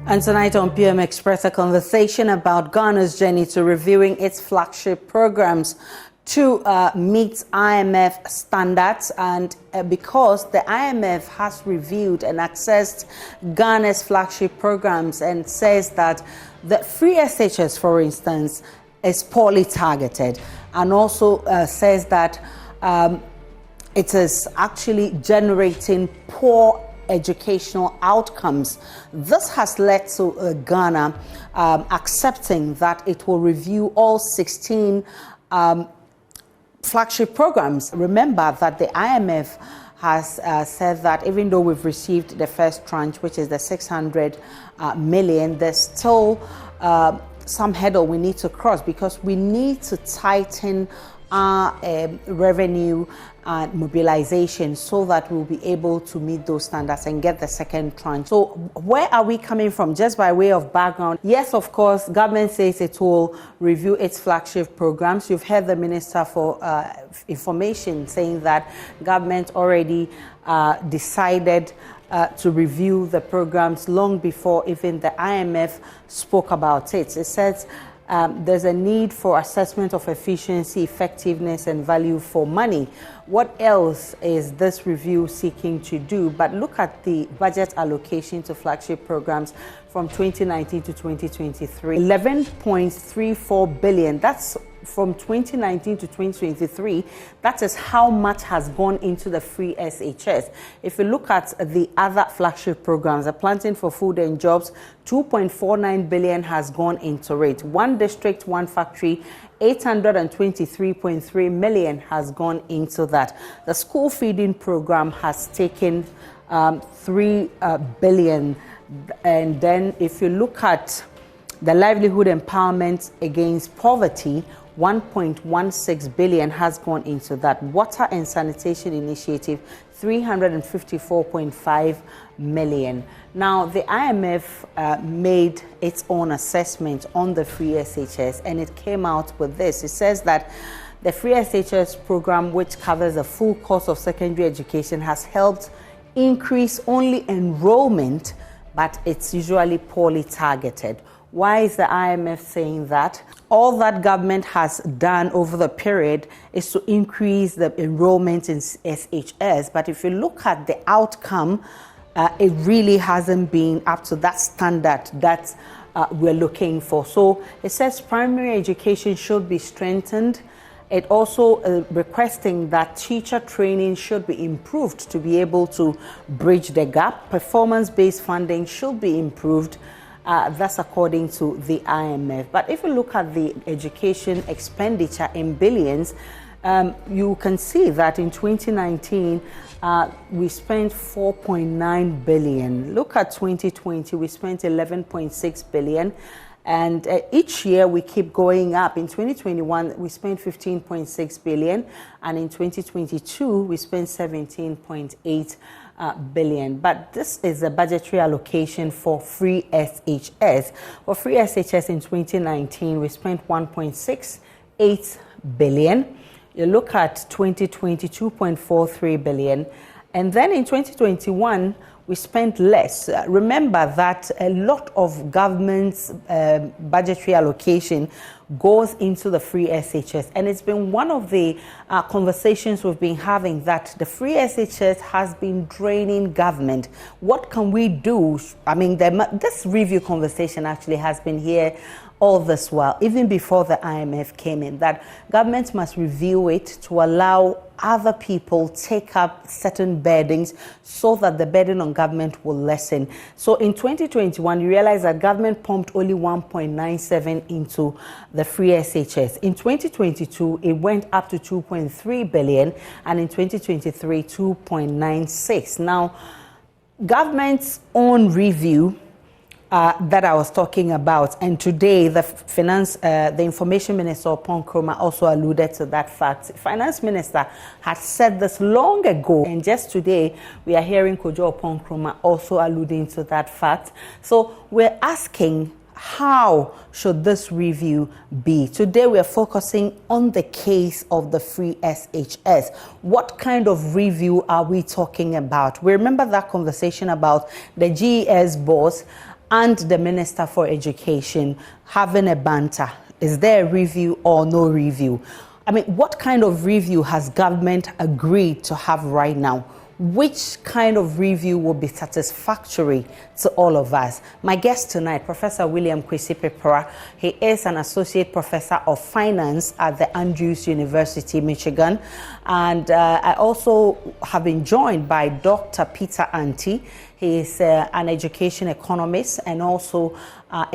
And tonight on PM Express, a conversation about Ghana's journey to reviewing its flagship programs to meet IMF standards. And because the IMF has reviewed and assessed Ghana's flagship programs and says that the free SHS, for instance, is poorly targeted, and also says that it is actually generating poor educational outcomes. This has led to Ghana accepting that it will review all 16 flagship programs. Remember that the IMF has said that even though we've received the first tranche, which is the 600 million, there's still some hurdle we need to cross, because we need to tighten our revenue and mobilization so that we'll be able to meet those standards and get the second tranche. So where are we coming from? Just by way of background, yes, of course, government says it will review its flagship programs. You've heard the Minister for Information saying that government already decided to review the programs long before even the IMF spoke about it. It says there's a need for assessment of efficiency, effectiveness, and value for money. What else is this review seeking to do? But look at the budget allocation to flagship programs from 2019 to 2023. 11.34 billion. That's from 2019 to 2023. That is how much has gone into the free SHS. If you look at the other flagship programs, the Planting for Food and Jobs, 2.49 billion has gone into it. One district, one factory, 823.3 million has gone into that. The school feeding program has taken 3 billion. And then if you look at the livelihood empowerment against poverty, 1.16 billion has gone into that. Water and sanitation initiative, 354.5 million. Now, the IMF made its own assessment on the free SHS, and it came out with this. It says that the free SHS program, which covers the full course of secondary education, has helped increase only enrollment, but it's usually poorly targeted. Why is the IMF saying that? All that government has done over the period is to increase the enrollment in SHS. But if you look at the outcome, it really hasn't been up to that standard that we're looking for. So it says primary education should be strengthened. It also requesting that teacher training should be improved to be able to bridge the gap. Performance-based funding should be improved. That's according to the IMF. But if you look at the education expenditure in billions, you can see that in 2019, we spent 4.9 billion. Look at 2020, we spent 11.6 billion. And each year we keep going up. In 2021, we spent 15.6 billion. And in 2022, we spent 17.8 billion. But this is a budgetary allocation for free SHS. For free SHS in 2019, we spent 1.68 billion. You look at 2020, 2.43 billion. And then in 2021, we spent less. Remember that a lot of government's budgetary allocation goes into the free SHS. And it's been one of the conversations we've been having, that the free SHS has been draining government. What can we do? I mean, this review conversation actually has been here all this while, even before the IMF came in, that government must review it to allow other people take up certain burdens so that the burden on government will lessen. So in 2021, you realize that government pumped only 1.97 into the free SHS. In 2022, it went up to 2.3 billion, and in 2023, 2.96. Now, government's own review that I was talking about, and today the information minister Paul Nkrumah also alluded to that fact. Finance minister had said this long ago, and just today we are hearing Kojo Paul Nkrumah also alluding to that fact. So we're asking how should this review be? Today we are focusing on the case of the free SHS. What kind of review are we talking about? We remember that conversation about the GES boss and the Minister for Education having a banter. Is there a review or no review? I mean, what kind of review has government agreed to have right now? Which kind of review will be satisfactory to all of us? My guest tonight, Professor William Kwesi-Peprah. He is an associate professor of finance at the Andrews University, Michigan. And I also have been joined by Dr. Peter Anti. He is an education economist and also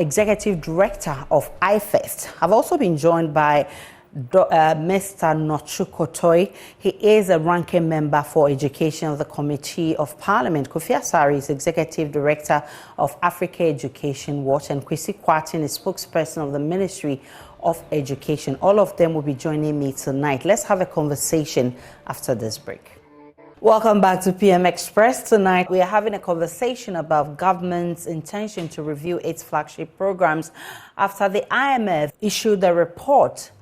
executive director of IFEST. I've also been joined by Mr. Nochu. He is a ranking member for education of the Committee of Parliament. Kofi Asare is executive director of Africa Education Watch, and Kwesi Kwarteng is spokesperson of the Ministry of Education. All of them will be joining me tonight. Let's have a conversation after this break. Welcome back to PM Express. Tonight we are having a conversation about government's intention to review its flagship programs after the IMF issued a report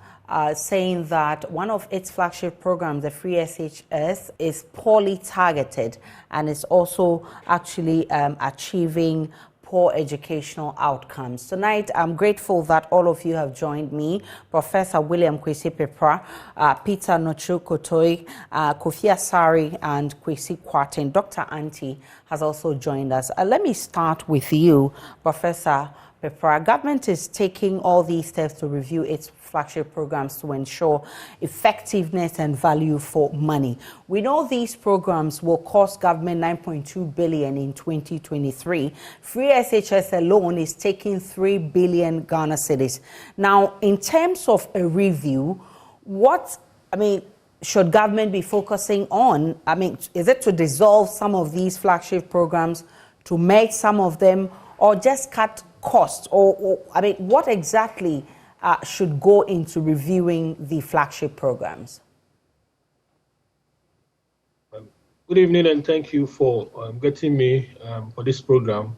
saying that one of its flagship programs, the free SHS, is poorly targeted and is also actually achieving poor educational outcomes. Tonight, I'm grateful that all of you have joined me. Professor William Kwesi-Peprah, Peter Nochu, Kofi Asare, and Kwesi Kwarteng. Dr. Anti has also joined us. Let me start with you, Professor Peprah. Government is taking all these steps to review its flagship programs to ensure effectiveness and value for money. We know these programs will cost government 9.2 billion in 2023. Free SHS alone is taking 3 billion Ghana cedis. Now, in terms of a review, should government be focusing on? Is it to dissolve some of these flagship programs, to make some of them, or just cut costs? What exactly should go into reviewing the flagship programs? Good evening, and thank you for getting me for this program.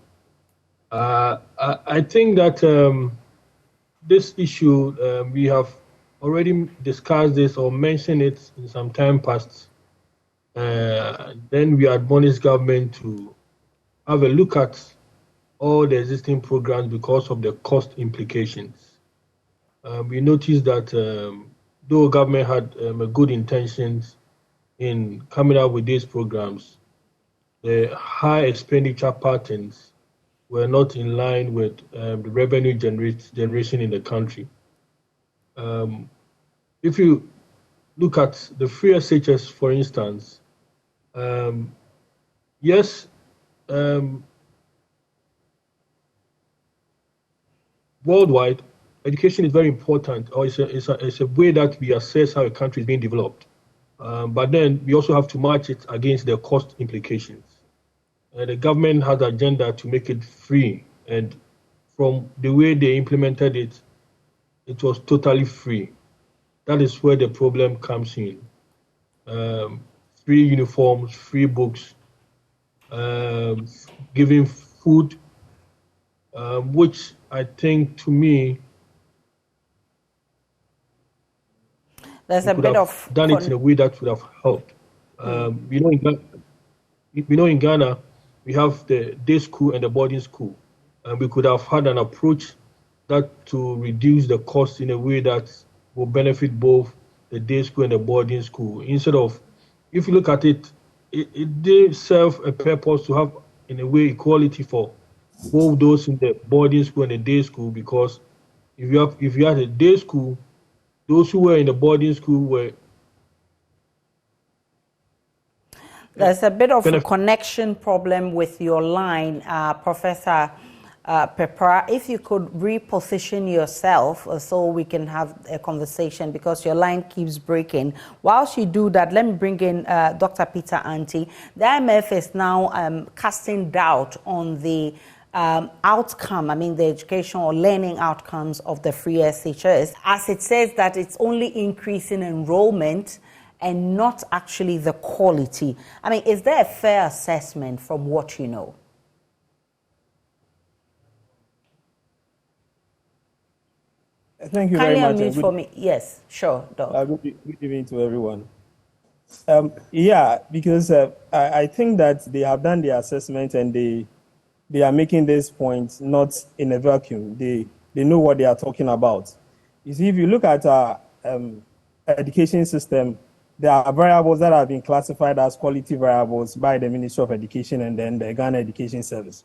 I think that this issue, we have already discussed this or mentioned it in some time past. Then we admonish government to have a look at all the existing programs because of the cost implications. We noticed that though government had good intentions in coming up with these programs, the high expenditure patterns were not in line with the revenue generation in the country. If you look at the free SHS, for instance, yes, worldwide, education is very important, or it's a way that we assess how a country is being developed. But then we also have to match it against the cost implications. The government has an agenda to make it free, and from the way they implemented it, it was totally free. That is where the problem comes in. Free uniforms, free books, giving food, which I think, to me, there's a bit of done it in a way that would have helped. In Ghana, we have the day school and the boarding school, and we could have had an approach that to reduce the cost in a way that will benefit both the day school and the boarding school. Instead of, if you look at it, it did serve a purpose to have, in a way, equality for both those in the boarding school and the day school, because if you had a day school, those who were in the boarding school were... There's a bit of a connection problem with your line, Professor Peprah. If you could reposition yourself so we can have a conversation, because your line keeps breaking. Whilst you do that, let me bring in Dr. Peter Anti. The IMF is now casting doubt on the outcome, the educational or learning outcomes of the free SHS, as it says that it's only increasing enrollment and not actually the quality. Is there a fair assessment from what you know? Thank you Kindly very much. unmute for me. Yes, sure, Doc. Good evening to everyone. Yeah, because I think that they have done the assessment and they are making this point not in a vacuum. They know what they are talking about. You see, if you look at our education system, there are variables that have been classified as quality variables by the Ministry of Education and then the Ghana Education Service.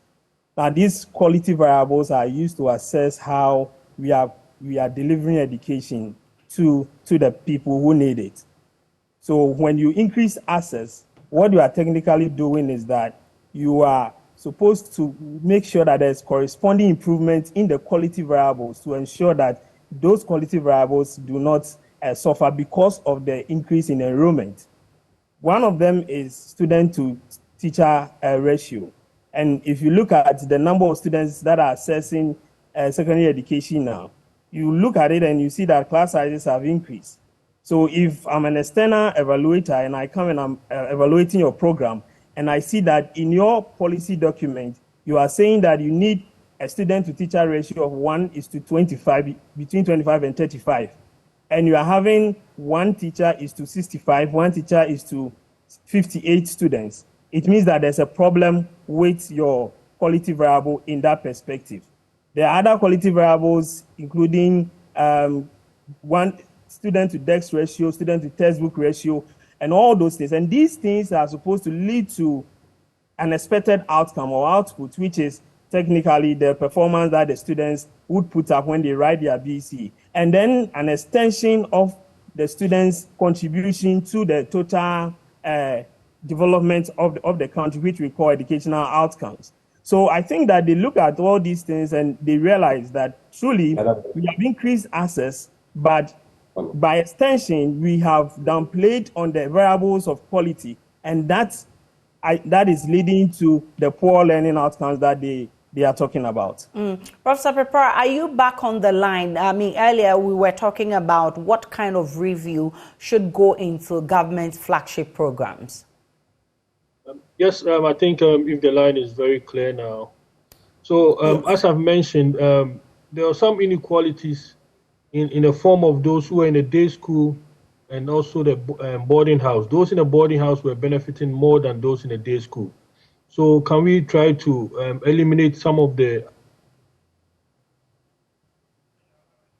Now, these quality variables are used to assess how we are delivering education to the people who need it. So when you increase access, what you are technically doing is that you are supposed to make sure that there's corresponding improvement in the quality variables to ensure that those quality variables do not suffer because of the increase in enrollment. One of them is student to teacher ratio. And if you look at the number of students that are accessing secondary education now, you look at it and you see that class sizes have increased. So if I'm an external evaluator and I come and I'm evaluating your program, and I see that in your policy document, you are saying that you need a student to teacher ratio of 1:25, between 25 and 35. And you are having one teacher is to 65, one teacher is to 58 students. It means that there's a problem with your quality variable in that perspective. There are other quality variables, including one student to desk ratio, student to textbook ratio, and all those things. And these things are supposed to lead to an expected outcome or output, which is technically the performance that the students would put up when they write their BC, and then an extension of the students' contribution to the total development of the country, which we call educational outcomes. So I think that they look at all these things and they realize that truly we have increased access, but by extension, we have downplayed on the variables of quality, and that is leading to the poor learning outcomes that they are talking about. Professor Prepara, are you back on the line? I mean, earlier we were talking about what kind of review should go into government flagship programs. Yes, I think if the line is very clear now. So Yes. as I've mentioned, there are some inequalities in the form of those who are in the day school and also the boarding house. Those in the boarding house were benefiting more than those in the day school. So can we try to eliminate some of the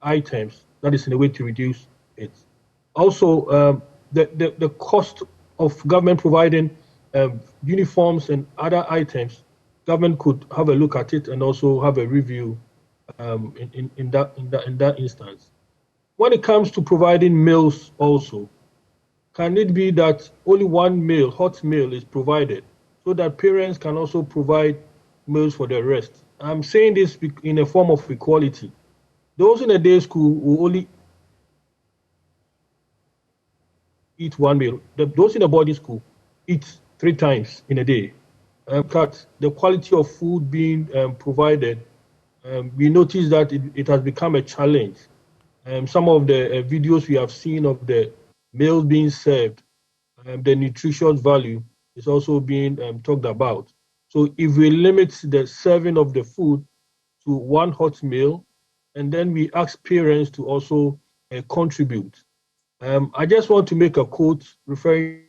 items that is in a way to reduce it? Also, the cost of government providing uniforms and other items, government could have a look at it and also have a review in that instance. When it comes to providing meals also, can it be that only one meal, hot meal, is provided so that parents can also provide meals for the rest? I'm saying this in a form of equality. Those in a day school will only eat one meal. Those in a boarding school eat 3 times in a day. Cut the quality of food being provided. We notice that it has become a challenge. Some of the videos we have seen of the meals being served, the nutritious value is also being talked about. So if we limit the serving of the food to one hot meal, and then we ask parents to also contribute. I just want to make a quote referring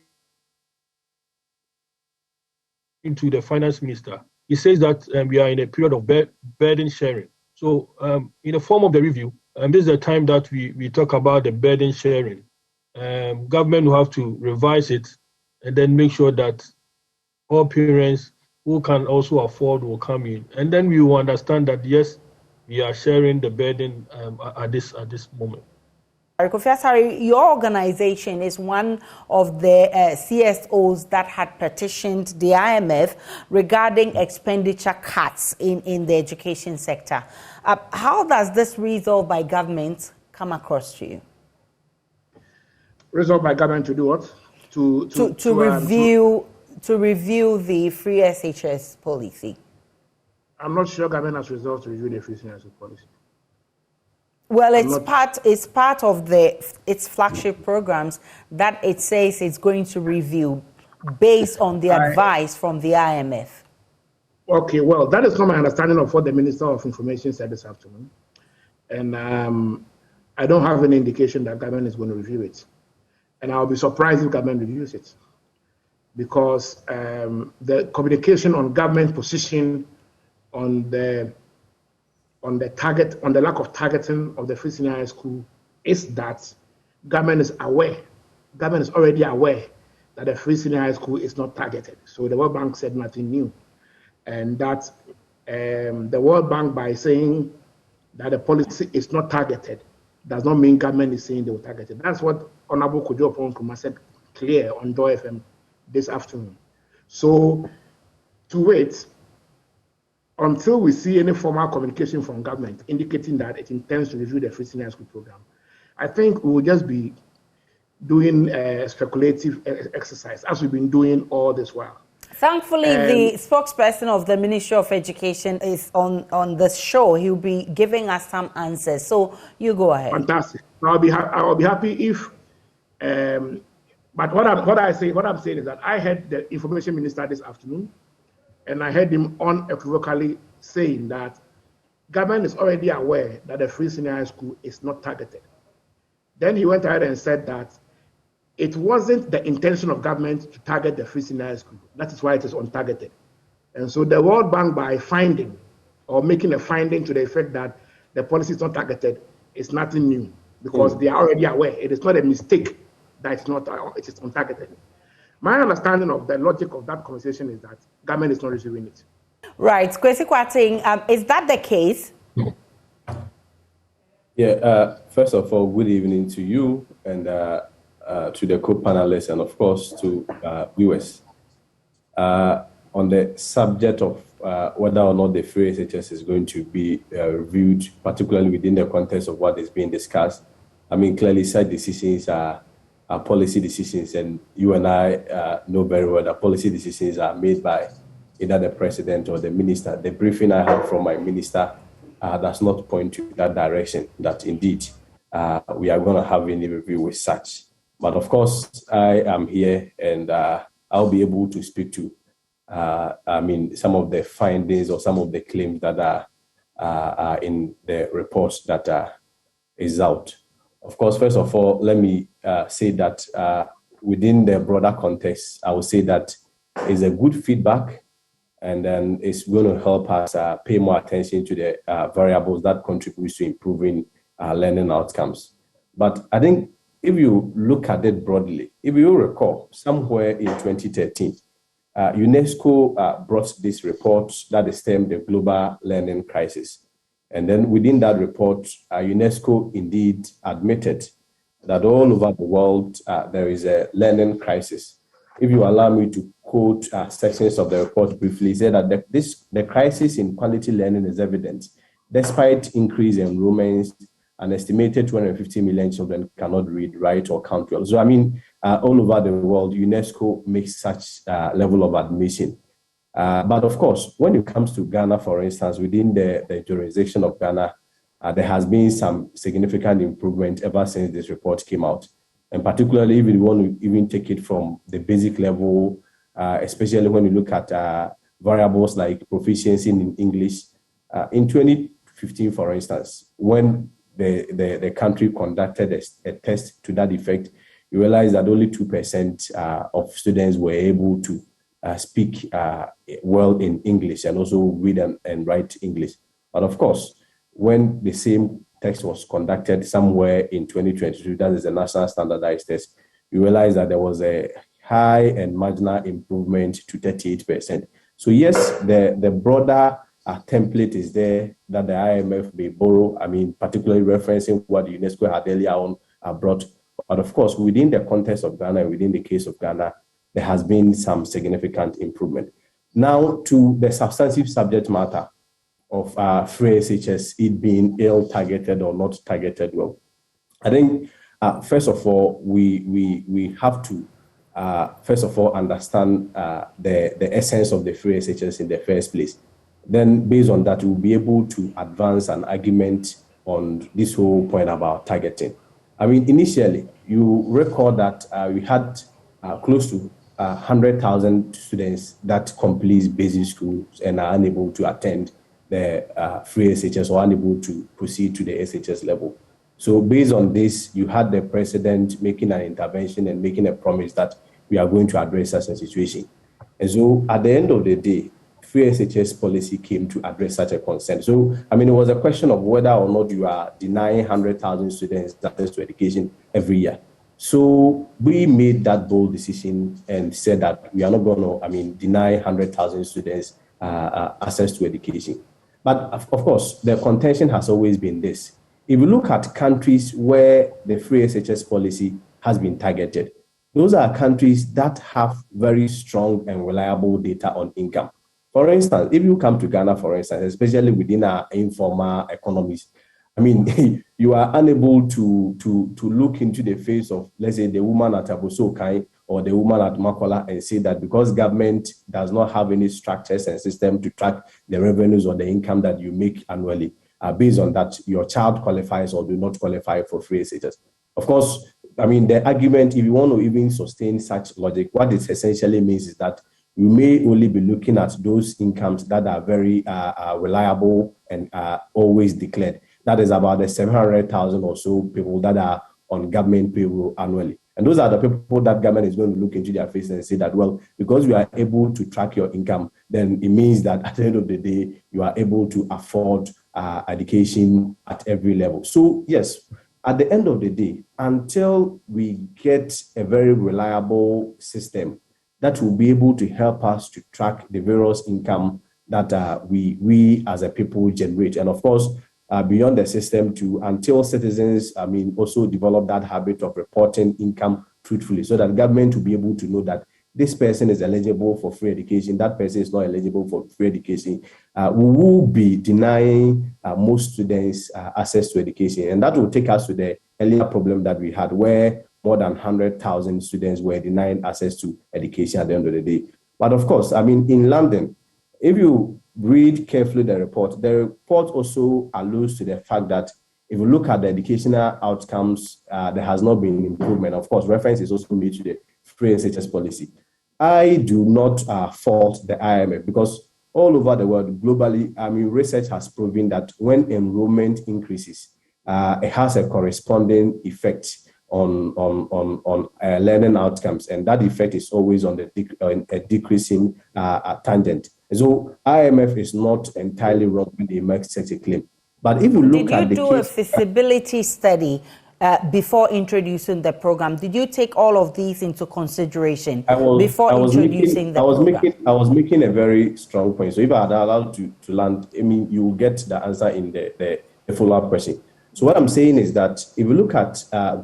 to the finance minister. He says that we are in a period of burden sharing. So in the form of the review, this is the time that we talk about the burden sharing. Government will have to revise it and then make sure that all parents who can also afford will come in. And then we will understand that, yes, we are sharing the burden at this moment. Sorry, your organization is one of the CSOs that had petitioned the IMF regarding expenditure cuts in the education sector. How does this resolve by government come across to you? Resolve by government to do what? To review the free SHS policy. I'm not sure government has resolved to review the free SHS policy. Well, it's part of its flagship programs that it says it's going to review based on the advice from the IMF. Okay, well, that is not my understanding of what the Minister of Information said this afternoon. And I don't have any indication that government is going to review it. And I'll be surprised if government reviews it, because the communication on government position on the lack of targeting of the free senior high school is that government is already aware that the free senior high school is not targeted. So the World Bank said nothing new, and that the World Bank, by saying that the policy is not targeted, does not mean government is saying they will target it. That's what Honorable Kojo Oponkruma said clear on Joy FM this afternoon. So to wait until we see any formal communication from government indicating that it intends to review the free senior high school program, I think we will just be doing a speculative exercise as we've been doing all this while. Thankfully, the spokesperson of the Ministry of Education is on the show. He'll be giving us some answers. So you go ahead. Fantastic. I'll be happy if. But what I'm saying is that I heard the information minister this afternoon, and I heard him unequivocally saying that government is already aware that the free senior high school is not targeted. Then he went ahead and said that it wasn't the intention of government to target the free senior high school. That is why it is untargeted. And so the World Bank, by finding or making a finding to the effect that the policy is not targeted, is nothing new, because they are already aware. It is not a mistake that it is untargeted. My understanding of the logic of that conversation is that government is not receiving it. Right. Kwesi Kwarteng, is that the case? Yeah, first of all, good evening to you and to the co-panelists, and of course to viewers. On the subject of whether or not the free SHS is going to be reviewed, particularly within the context of what is being discussed, I mean, clearly such decisions are policy decisions, and you and I know very well that policy decisions are made by either the president or the minister. The briefing I have from my minister does not point to that direction, that indeed we are going to have any review with such. But of course, I am here and I'll be able to speak to, some of the findings or some of the claims that are in the report that is out. Of course, first of all, let me say that within the broader context, I would say that it's a good feedback, and then it's going to help us pay more attention to the variables that contribute to improving learning outcomes. But I think if you look at it broadly, if you recall, somewhere in 2013, UNESCO brought this report that is termed the global learning crisis. And then within that report, UNESCO indeed admitted that all over the world, there is a learning crisis. If you allow me to quote sections of the report briefly, said that the crisis in quality learning is evident. Despite increased enrollments, an estimated 250 million children cannot read, write, or count well. So, I mean, all over the world, UNESCO makes such level of admission. But of course, when it comes to Ghana, for instance, within the jurisdiction of Ghana, there has been some significant improvement ever since this report came out. And particularly, if you want to even take it from the basic level, especially when you look at variables like proficiency in English. In 2015, for instance, when the country conducted a test to that effect, you realize that only 2% of students were able to speak well in English and also read and write English. But of course, when the same test was conducted somewhere in 2022, that is a national standardized test, you realize that there was a high and marginal improvement to 38%. So yes, the broader template is there that the IMF may borrow, I mean, particularly referencing what the UNESCO had earlier on brought. But of course, within the context of Ghana, within the case of Ghana, there has been some significant improvement. Now to the substantive subject matter of free SHS, it being ill-targeted or not targeted well. I think, first of all, we have to, first of all, understand the essence of the free SHS in the first place. Then, based on that, we'll be able to advance an argument on this whole point about targeting. I mean, initially, you recall that we had close to 100,000 students that complete basic schools and are unable to attend the free SHS or unable to proceed to the SHS level. So based on this, you had the president making an intervention and making a promise that we are going to address such a situation. And so at the end of the day, free SHS policy came to address such a concern. So, I mean, it was a question of whether or not you are denying 100,000 students access to education every year. So we made that bold decision and said that we are not going to, deny 100,000 students access to education. But of course, the contention has always been this. If you look at countries where the free SHS policy has been targeted, those are countries that have very strong and reliable data on income. For instance, if you come to Ghana, for instance, especially within our informal economies, you are unable to look into the face of, let's say, the woman at Abosokai or the woman at Makola and say that because government does not have any structures and system to track the revenues or the income that you make annually, based on that, your child qualifies or do not qualify for free SHS. Of course, the argument, if you want to even sustain such logic, what it essentially means is that you may only be looking at those incomes that are very reliable and always declared. That is about the 700,000 or so people that are on government payroll annually. And those are the people that government is going to look into their faces and say that, well, because you are able to track your income, then it means that at the end of the day, you are able to afford education at every level. So yes, at the end of the day, until we get a very reliable system that will be able to help us to track the various income that we as a people generate. And of course, beyond the system too, until citizens, also develop that habit of reporting income truthfully so that government will be able to know that this person is eligible for free education, that person is not eligible for free education, we will be denying most students access to education. And that will take us to the earlier problem that we had where more than 100,000 students were denied access to education at the end of the day. But of course, in London, if you read carefully the report also alludes to the fact that if you look at the educational outcomes, there has not been improvement. Of course, reference is also made to the free SHS policy. I do not fault the IMF because all over the world, globally, research has proven that when enrollment increases, it has a corresponding effect on learning outcomes, and that effect is always on a decreasing tangent. So IMF is not entirely wrong when they make such a claim. But if you look at the case... Did you do a feasibility study before introducing the program? Did you take all of these into consideration before introducing the program? I was making a very strong point. So if I had allowed to land, you will get the answer in the follow-up question. So what I'm saying is that if you look at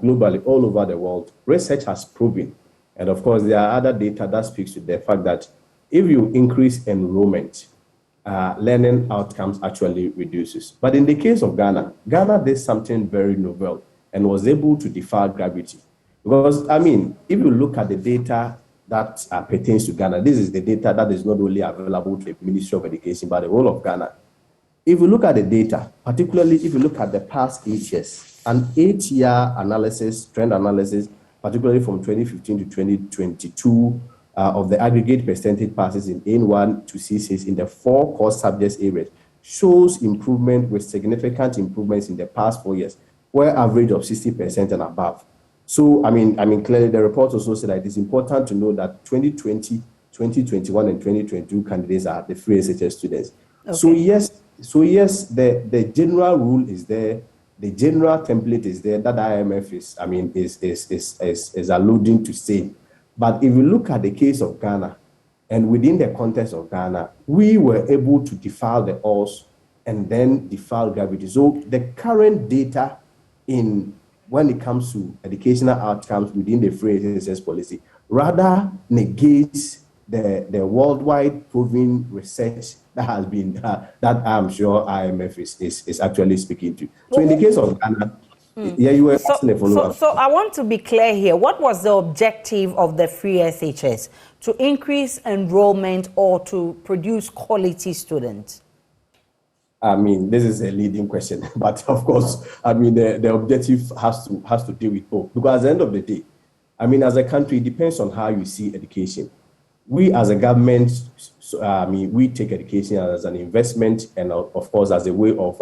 globally, all over the world, research has proven, and of course there are other data that speaks to the fact that if you increase enrollment, learning outcomes actually reduces. But in the case of Ghana did something very novel and was able to defy gravity. Because, if you look at the data that pertains to Ghana, this is the data that is not only available to the Ministry of Education, but the whole of Ghana. If you look at the data, particularly if you look at the past 8 years, an 8-year analysis, trend analysis, particularly from 2015 to 2022, of the aggregate percentage passes in N1 to C6 in the 4 core subjects areas, shows improvement with significant improvements in the past 4 years, where average of 60% and above. So, clearly the report also said that it is important to know that 2020, 2021, and 2022 candidates are the free SHS students. Okay. So yes, the general rule is there, the general template is there that IMF is alluding to say. But if you look at the case of Ghana, and within the context of Ghana, we were able to defy the odds and then defy gravity. So the current data when it comes to educational outcomes within the free SHS policy rather negates the worldwide proven research that has been that I'm sure IMF is actually speaking to. So in the case of Ghana, yeah, you were asking a follow-up. So I want to be clear here. What was the objective of the free SHS? To increase enrollment or to produce quality students? This is a leading question, but of course, the objective has to deal with both. Because at the end of the day, as a country, it depends on how you see education. We as a government, we take education as an investment and of course as a way of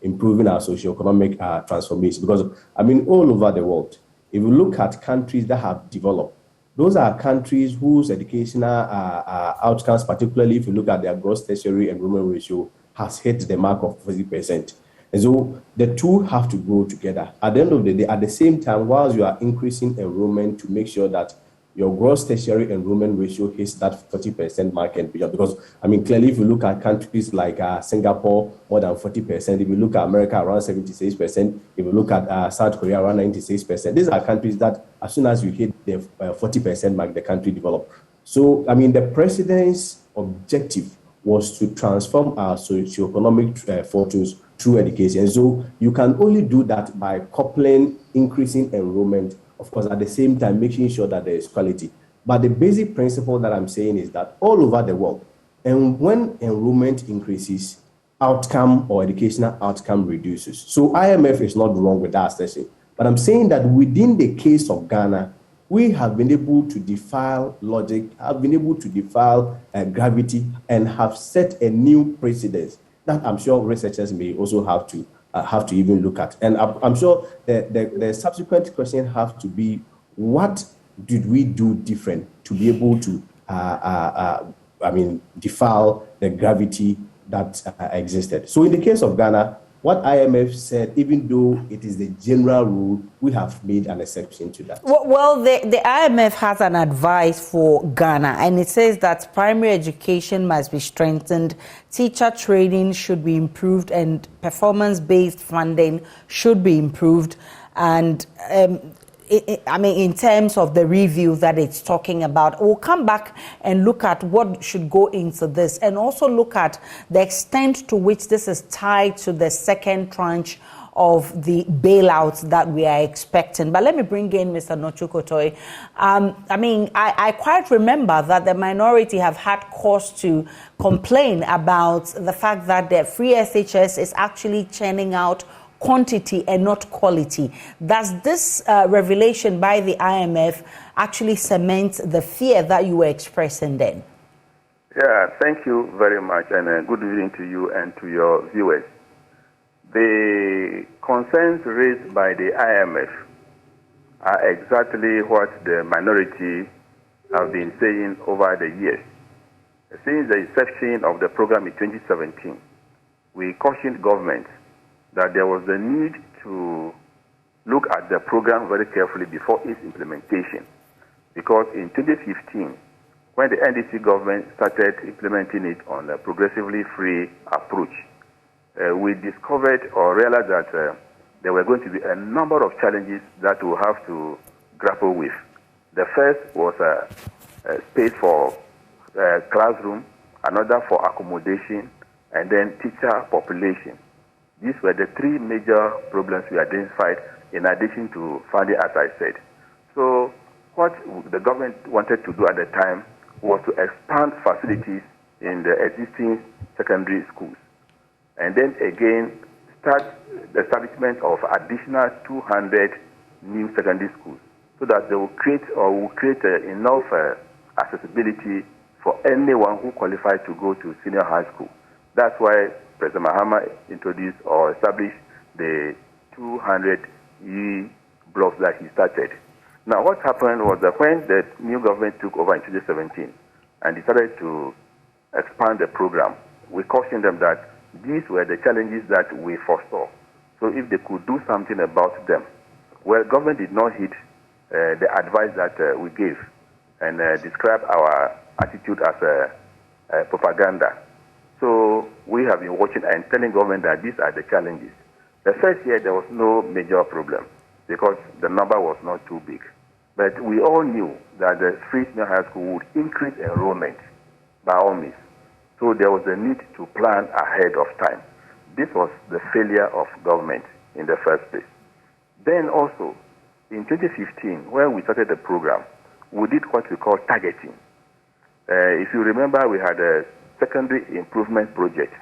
improving our socioeconomic transformation. Because, I mean, all over the world, if you look at countries that have developed, those are countries whose educational outcomes, particularly if you look at their gross tertiary enrollment ratio, has hit the mark of 40%. And so the two have to go together. At the end of the day, at the same time, whilst you are increasing enrollment to make sure that your gross tertiary enrollment ratio hits that 40% mark and beyond. Because, I mean, clearly, if you look at countries like Singapore, more than 40%. If you look at America, around 76%. If you look at South Korea, around 96%. These are countries that, as soon as you hit the 40% mark, the country develop. So, I mean, the president's objective was to transform our socioeconomic fortunes through education. So you can only do that by coupling increasing enrollment, of course, at the same time making sure that there is quality. But the basic principle that I'm saying is that all over the world, and when enrollment increases, outcome or educational outcome reduces. So IMF is not wrong with that assessment. But I'm saying that within the case of Ghana, we have been able to defy logic, have been able to defy gravity, and have set a new precedent that I'm sure researchers may also have to even look at. And I'm sure the subsequent question have to be, what did we do different to be able to, defy the gravity that existed? So in the case of Ghana, what IMF said, even though it is the general rule, we have made an exception to that. Well, the IMF has an advice for Ghana, and it says that primary education must be strengthened, teacher training should be improved, and performance-based funding should be improved. And in terms of the review that it's talking about, we'll come back and look at what should go into this, and also look at the extent to which this is tied to the second tranche of the bailouts that we are expecting. But let me bring in Mr. Nochukotoi. I quite remember that the minority have had cause to complain about the fact that the free SHS is actually churning out quantity and not quality. Does this revelation by the IMF actually cement the fear that you were expressing then? Yeah, thank you very much, and good evening to you and to your viewers. The concerns raised by the IMF are exactly what the minority have been saying over the years. Since the inception of the program in 2017, we cautioned government that there was a need to look at the program very carefully before its implementation. Because in 2015, when the NDC government started implementing it on a progressively free approach, we discovered or realized that there were going to be a number of challenges that we'll have to grapple with. The first was a space for classroom, another for accommodation, and then teacher population. These were the three major problems we identified, in addition to funding, as I said. So what the government wanted to do at the time was to expand facilities in the existing secondary schools, and then again start the establishment of additional 200 new secondary schools, so that they will create enough accessibility for anyone who qualifies to go to senior high school. That's why President Mahama introduced or established the 200 blocks that he started. Now, what happened was that when the new government took over in 2017 and decided to expand the program, we cautioned them that these were the challenges that we foresaw. So if they could do something about them. Well, government did not heed the advice that we gave and describe our attitude as a propaganda. So we have been watching and telling government that these are the challenges. The first year, there was no major problem because the number was not too big. But we all knew that the free senior high school would increase enrollment by all means. So there was a need to plan ahead of time. This was the failure of government in the first place. Then also, in 2015, when we started the program, we did what we call targeting. If you remember, we had a secondary improvement project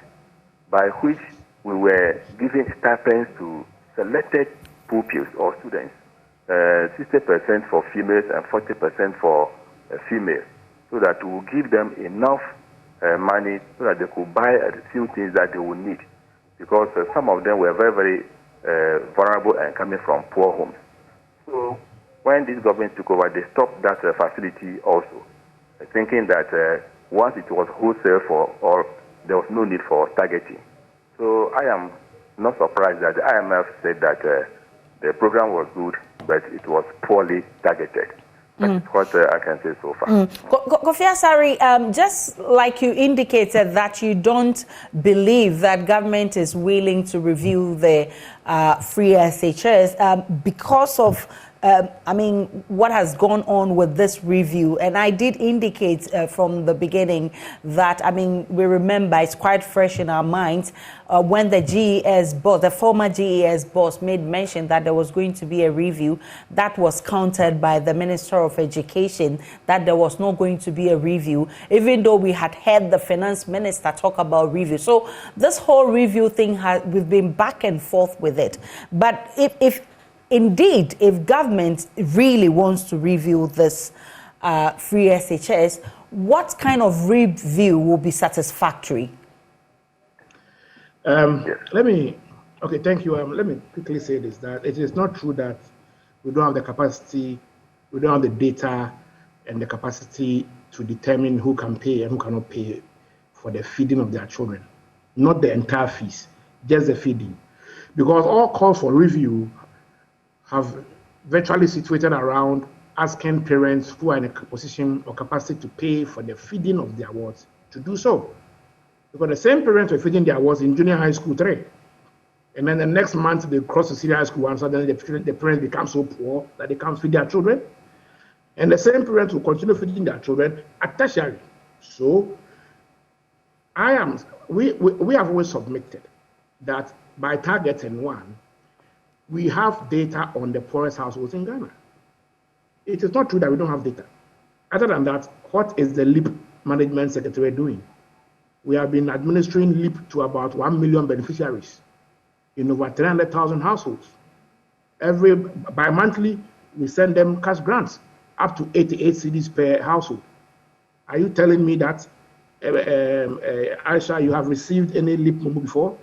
by which we were giving stipends to selected pupils or students, 60% for females and 40% for females, so that we will give them enough money so that they could buy a few things that they would need. because some of them were very, very vulnerable and coming from poor homes. So when this government took over, they stopped that facility also, thinking that once it was wholesale for all, there was no need for targeting. So I am not surprised that the IMF said that the program was good, but it was poorly targeted. That's what I can say so far. Kofi Asare, just like you indicated that you don't believe that government is willing to review the free SHS because of what has gone on with this review. And I did indicate from the beginning that, we remember it's quite fresh in our minds when the GES boss, the former GES boss, made mention that there was going to be a review. That was countered by the Minister of Education that there was not going to be a review, even though we had heard the Finance Minister talk about review. So this whole review thing, we've been back and forth with it. But if indeed, if government really wants to review this free SHS, what kind of review will be satisfactory? Thank you. Let me quickly say this, that it is not true that we don't have the capacity, we don't have the data and the capacity to determine who can pay and who cannot pay for the feeding of their children. Not the entire fees, just the feeding. Because all calls for review have virtually situated around asking parents who are in a position or capacity to pay for the feeding of their wards to do so. Because the same parents were feeding their wards in junior high school 3. And then the next month they cross to senior high school 1, so then the parents become so poor that they can't feed their children. And the same parents will continue feeding their children at tertiary. So we have always submitted that by targeting one, we have data on the poorest households in Ghana. It is not true that we don't have data. Other than that, what is the LEAP Management Secretariat doing? We have been administering LEAP to about 1 million beneficiaries in over 300,000 households. Bi-monthly, we send them cash grants up to 88 cedis per household. Are you telling me that, Ayisha, you have received any LEAP Momo before?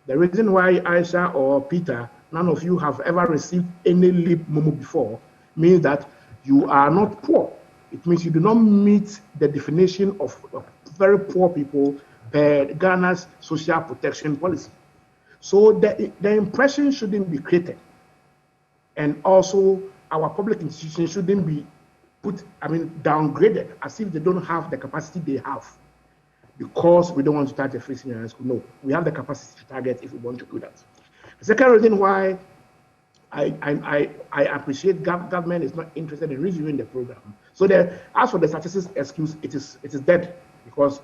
The reason why Ayisha or Peter, none of you have ever received any LEAP Momo before means that you are not poor. It means you do not meet the definition of very poor people per Ghana's social protection policy. So the impression shouldn't be created. And also our public institutions shouldn't be downgraded as if they don't have the capacity they have because we don't want to target free senior high school. No, we have the capacity to target if we want to do that. The second reason why I appreciate government is not interested in reviewing the program. So as for the statistics excuse, it is dead because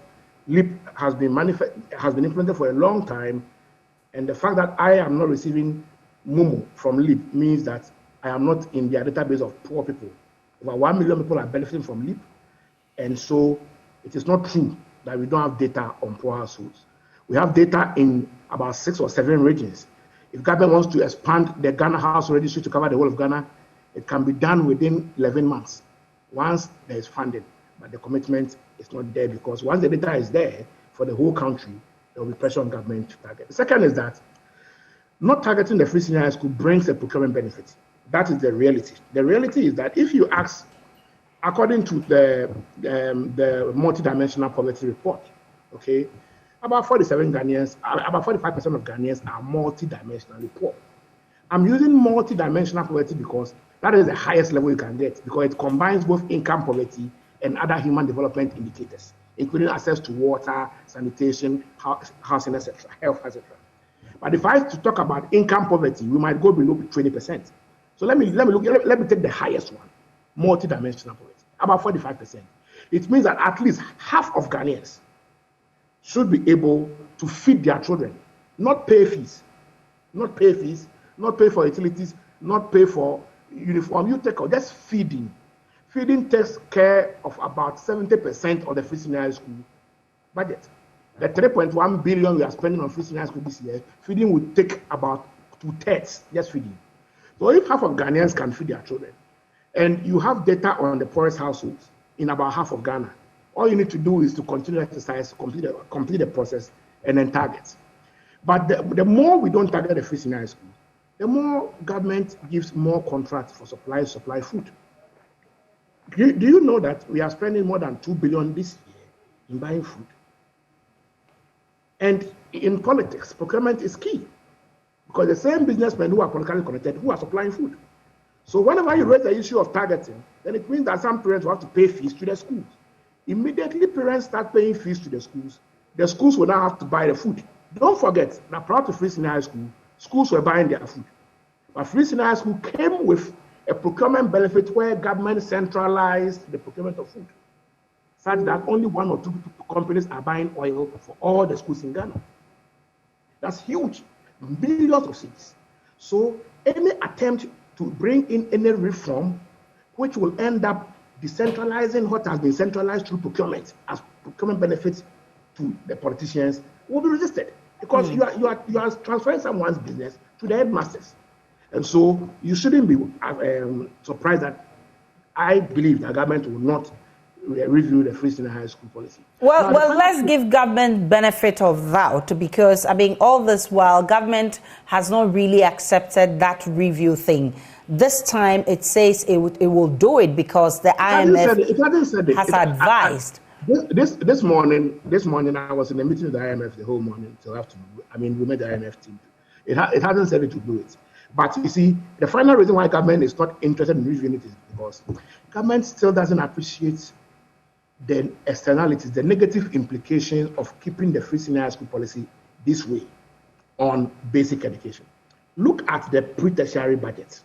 LEAP has been implemented for a long time, and the fact that I am not receiving Momo from LEAP means that I am not in their database of poor people. Over 1 million people are benefiting from LEAP, and so it is not true that we don't have data on poor households. We have data in about 6 or 7 regions. If government wants to expand the Ghana Household Registry to cover the whole of Ghana, it can be done within 11 months once there is funding. But the commitment is not there because once the data is there for the whole country, there will be pressure on government to target. The second is that not targeting the free senior high school brings a procurement benefit. That is the reality. The reality is that if you ask, according to the multidimensional poverty report, okay, about 45% of Ghanaians are multidimensionally poor. I'm using multidimensional poverty because that is the highest level you can get because it combines both income poverty and other human development indicators, including access to water, sanitation, housing, etc., health, etc. But if I have to talk about income poverty, we might go below 20%. So let me take the highest one, multidimensional poverty, about 45%. It means that at least half of Ghanaians should be able to feed their children, not pay fees, not pay for utilities, not pay for uniform. You take out just feeding. Feeding takes care of about 70% of the free senior high school budget. The 3.1 billion we are spending on free senior high school this year, feeding would take about 2/3 just feeding. So if half of Ghanaians can feed their children, and you have data on the poorest households in about half of Ghana, all you need to do is to continue exercise, complete the process, and then target. But the more we don't target the free senior high school, the more government gives more contracts for supply food. Do you know that we are spending more than 2 billion this year in buying food? And in politics, procurement is key because the same businessmen who are politically connected who are supplying food. So whenever you raise the issue of targeting, then it means that some parents will have to pay fees to the schools. Immediately parents start paying fees to the schools will now have to buy the food. Don't forget that prior to free senior high school, schools were buying their food. But free senior high school came with a procurement benefit where government centralized the procurement of food, such that only 1 or 2 companies are buying oil for all the schools in Ghana. That's huge, millions of cities. So any attempt to bring in any reform which will end up decentralizing what has been centralized through procurement as procurement benefits to the politicians will be resisted because you are transferring someone's business to the headmasters. And so you shouldn't be surprised that I believe the government will not review the free senior high school policy. Well, let's give government benefit of doubt because, I mean, all this while, government has not really accepted that review thing. This time it says it will do it because the IMF has advised. This morning I was in a meeting with the IMF the whole morning till afternoon. I mean, we met the IMF team. It hasn't said it to do it. But you see, the final reason why government is not interested in reviewing it is because government still doesn't appreciate the externalities, the negative implications of keeping the free senior high school policy this way on basic education. Look at the pre-tertiary budget,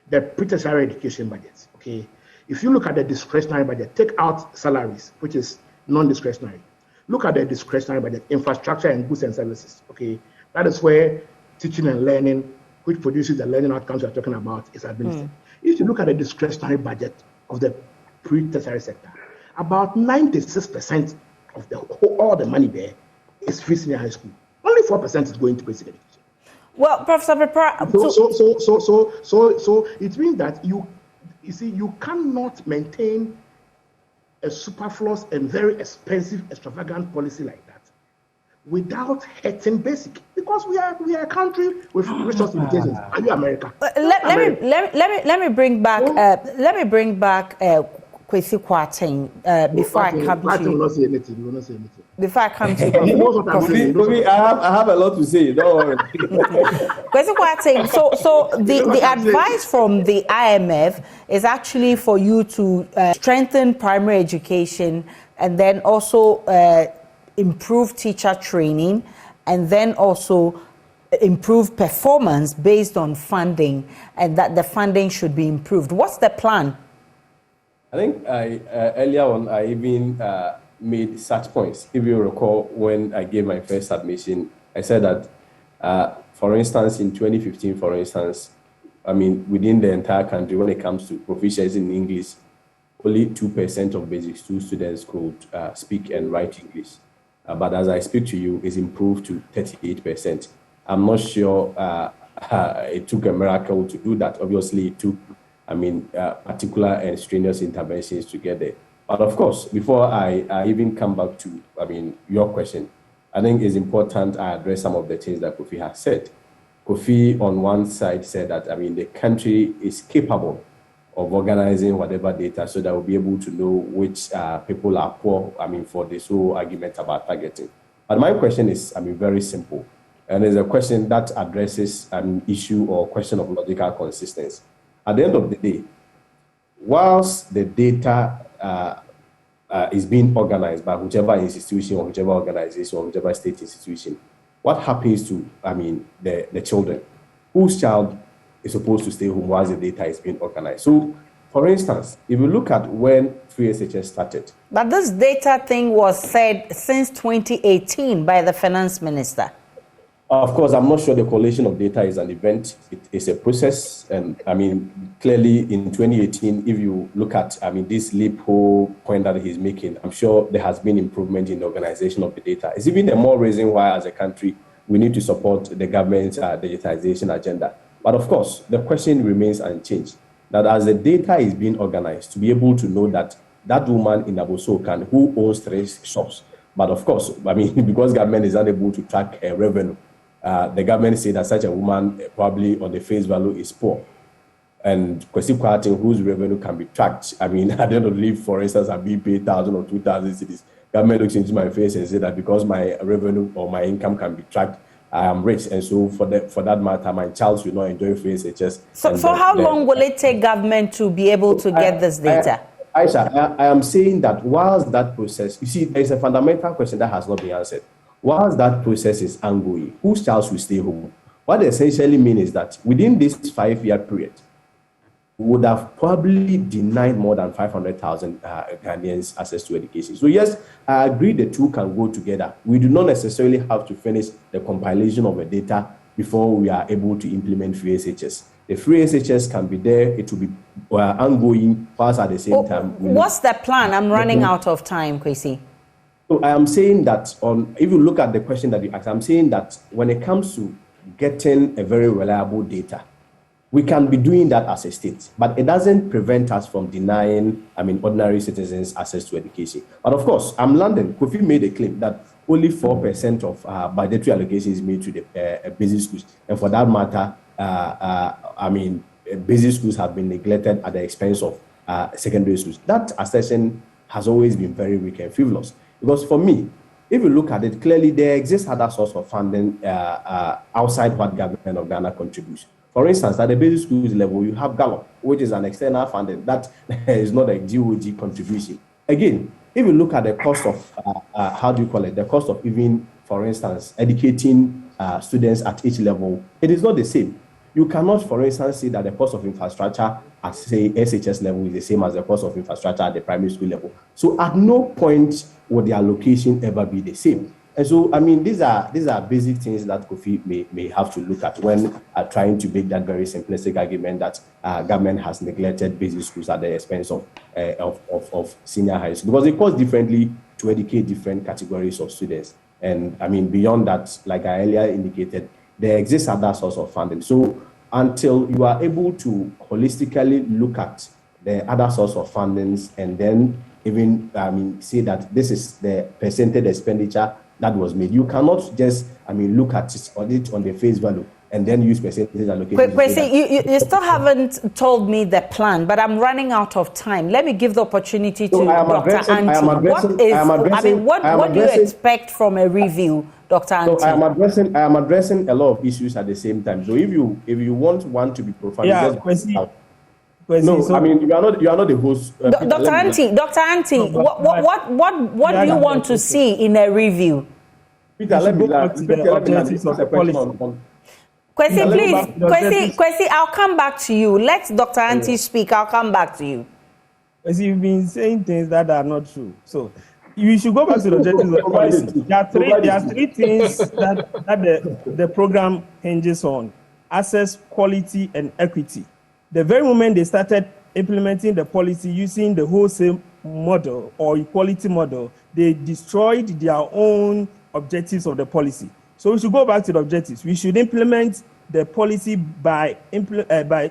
the pre-tertiary education budget, okay? If you look at the discretionary budget, take out salaries, which is non-discretionary. Look at the discretionary budget, infrastructure and goods and services, okay? That is where teaching and learning, which produces the learning outcomes we're talking about, is administered. If you look at the discretionary budget of the pre-tertiary sector, about 96% of all the money there is free senior high school. Only 4% is going to basic education. Well, Professor Pepra, so it means that you see, you cannot maintain a superfluous and very expensive, extravagant policy like that without hurting basic, because we are a country with resource limitations. Are you America? Let me bring back Kwesi Kwarteng before I come to you. Will not say anything. Will not say anything. Before I come to you. Kofi, I have a lot to say. Don't worry. Kwesi Kwarteng, so the advice from the IMF is actually for you to strengthen primary education and then also improve teacher training and then also improve performance based on funding, and that the funding should be improved. What's the plan? I think earlier on I even made such points. If you recall, when I gave my first submission, I said that, for instance, in 2015, for instance, I mean, within the entire country, when it comes to proficiency in English, only 2% of basic school students could speak and write English. But as I speak to you, it's improved to 38%. I'm not sure it took a miracle to do that. Obviously, it took particular and strenuous interventions to get there. But of course, before I even come back to, your question, I think it's important I address some of the things that Kofi has said. Kofi, on one side, said that, the country is capable of organizing whatever data so that we'll be able to know which people are poor, for this whole argument about targeting. But my question is, very simple. And it's a question that addresses an issue or question of logical consistency. At the end of the day, whilst the data is being organized by whichever institution or whichever organization or whichever state institution, what happens to, the children? Whose child is supposed to stay home whilst the data is being organized? So, for instance, if you look at when free SHS started. But this data thing was said since 2018 by the finance minister. Of course, I'm not sure the collation of data is an event. It is a process. And clearly in 2018, if you look at, this loophole point that he's making, I'm sure there has been improvement in the organization of the data. It's even a more reason why, as a country, we need to support the government's digitization agenda. But of course, the question remains unchanged, that as the data is being organized, to be able to know that woman in Abosokan who owns 3 shops, but of course, because government is unable to track revenue, the government say that such a woman probably on the face value is poor. And Kwesi Kwarteng, whose revenue can be tracked. I mean, at the end of the day, for instance, I'm being paid 1,000 or 2,000 cedis. Government looks into my face and say that because my revenue or my income can be tracked, I am rich. And so for that matter, my child should not enjoy free SHS. So how long will it take government to be able to get this data? Ayisha, I am saying that whilst that process, you see, there is a fundamental question that has not been answered. Whilst that process is ongoing, whose child will stay home? What they essentially mean is that within this 5-year period, would have probably denied more than 500,000 Ghanaians access to education. So yes, I agree the two can go together. We do not necessarily have to finish the compilation of the data before we are able to implement free SHS. The free SHS can be there, it will be ongoing, whilst at the same time. What's the plan? I'm running out of time, Kwesi. So I am saying that if you look at the question that you asked, I'm saying that when it comes to getting a very reliable data, we can be doing that as a state, but it doesn't prevent us from denying, ordinary citizens access to education. But of course, London, Kofi made a claim that only 4% of budgetary allocation is made to the basic schools. And for that matter, basic schools have been neglected at the expense of secondary schools. That assertion has always been very weak and frivolous. Because for me, if you look at it clearly, there exists other source of funding outside what government of Ghana contributes. For instance, at the basic schools level, you have GALLOP, which is an external funding. That is not a GOG contribution. Again, if you look at the cost of, the cost of even, for instance, educating students at each level, it is not the same. You cannot, for instance, say that the cost of infrastructure at, say, SHS level is the same as the cost of infrastructure at the primary school level. So at no point would the allocation ever be the same. And so, these are basic things that Kofi may have to look at when trying to make that very simplistic argument that government has neglected basic schools at the expense of senior high school, because it costs differently to educate different categories of students. And beyond that, like I earlier indicated, there exists other source of funding. So until you are able to holistically look at the other source of fundings and then even say that this is the percentage expenditure that was made. You cannot just, look at it on the face value and then use percentage allocation. Kwesi, you still haven't told me the plan, but I'm running out of time. Let me give the opportunity to Dr. Anti. What do you expect from a review, Dr. Anti? So I am addressing a lot of issues at the same time. So if you want one to be profound, Kwesi, no, so, you are not the host. Dr. Anti, what do you want to see in a review? Peter, let me Kwesi, I'll come back to you. Let Dr. Anti speak. I'll come back to you. Kwesi, you've been saying things that are not true. So you should go back to the objectives of policy. There are three things that the program hinges on: access, quality, and equity. The very moment they started implementing the policy using the wholesale model or equality model, they destroyed their own objectives of the policy. So we should go back to the objectives. We should implement the policy by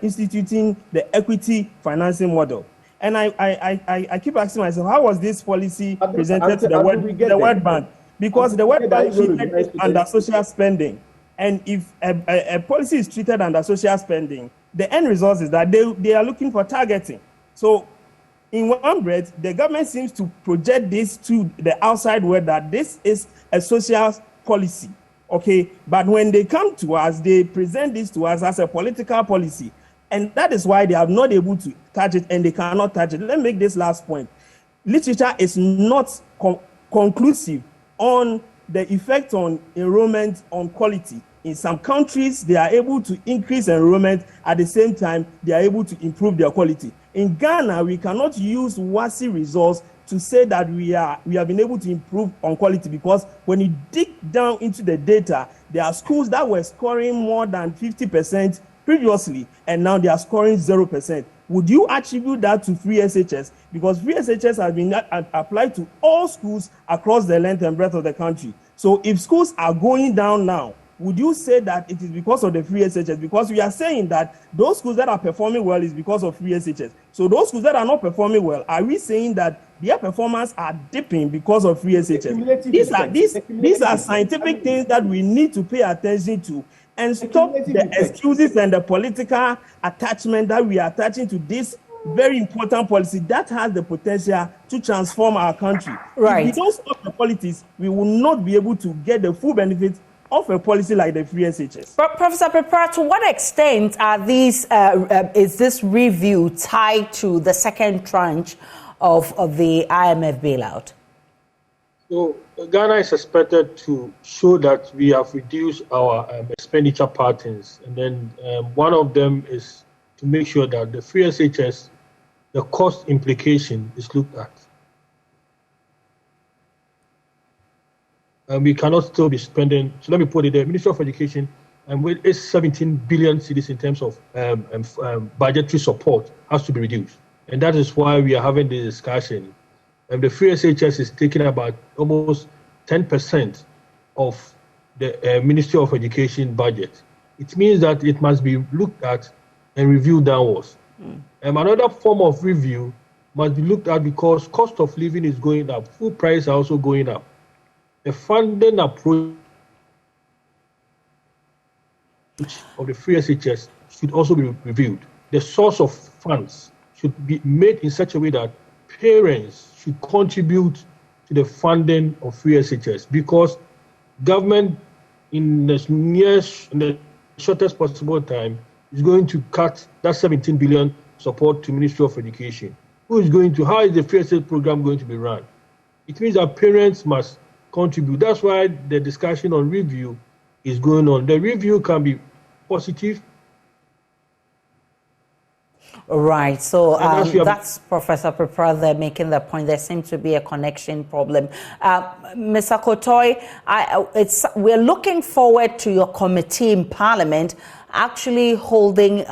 instituting the equity financing model. And I keep asking myself, how was this policy presented to the World Bank? Because the World Bank treated it under social spending. And if a policy is treated under social spending, the end result is that they are looking for targeting. So in one breath, the government seems to project this to the outside world that this is a social policy, okay? But when they come to us, they present this to us as a political policy. And that is why they are not able to touch it and they cannot touch it. Let me make this last point. Literature is not conclusive on the effect on enrollment on quality. In some countries, they are able to increase enrollment. At the same time, they are able to improve their quality. In Ghana, we cannot use WASI results to say that we have been able to improve on quality, because when you dig down into the data, there are schools that were scoring more than 50% previously, and now they are scoring 0%. Would you attribute that to free SHS? Because free SHS has been applied to all schools across the length and breadth of the country. So if schools are going down now, would you say that it is because of the free SHS? Because we are saying that those schools that are performing well is because of free SHS. So those schools that are not performing well, are we saying that their performance are dipping because of free SHS? These are scientific things that we need to pay attention to and stop the excuses and the political attachment that we are attaching to this very important policy that has the potential to transform our country. Right. If we don't stop the politics, we will not be able to get the full benefits of a policy like the free SHS. But Professor Prepra, to what extent are these is this review tied to the second tranche of the IMF bailout? So Ghana is expected to show that we have reduced our expenditure patterns, and then one of them is to make sure that the free SHS, the cost implication is looked at. And we cannot still be spending, so let me put it there, Ministry of Education, and with its 17 billion cedis in terms of budgetary support has to be reduced. And that is why we are having this discussion. And the free SHS is taking about almost 10% of the Ministry of Education budget. It means that it must be looked at and reviewed downwards. Another form of review must be looked at because cost of living is going up, food prices are also going up. The funding approach of the free SHS should also be reviewed. The source of funds should be made in such a way that parents should contribute to the funding of free SHS because government in the shortest possible time is going to cut that 17 billion support to Ministry of Education. How is the free SHS program going to be run? It means that parents must contribute. That's why the discussion on review is going on. The review can be positive. Right. So that's Professor Prepra there making the point. There seems to be a connection problem. Mr. Kotoy, we're looking forward to your committee in Parliament actually holding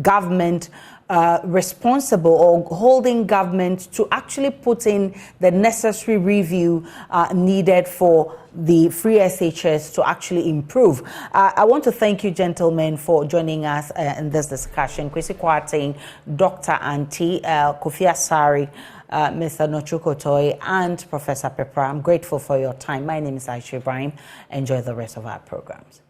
government responsible or holding government to actually put in the necessary review needed for the free SHS to actually improve. I want to thank you, gentlemen, for joining us in this discussion. Kwesi Kwarteng, Dr. Anti, Kofi Asari, Mr. Nochu Kotoy, and Professor Prepra. I'm grateful for your time. My name is Ayisha Ibrahim. Enjoy the rest of our programs.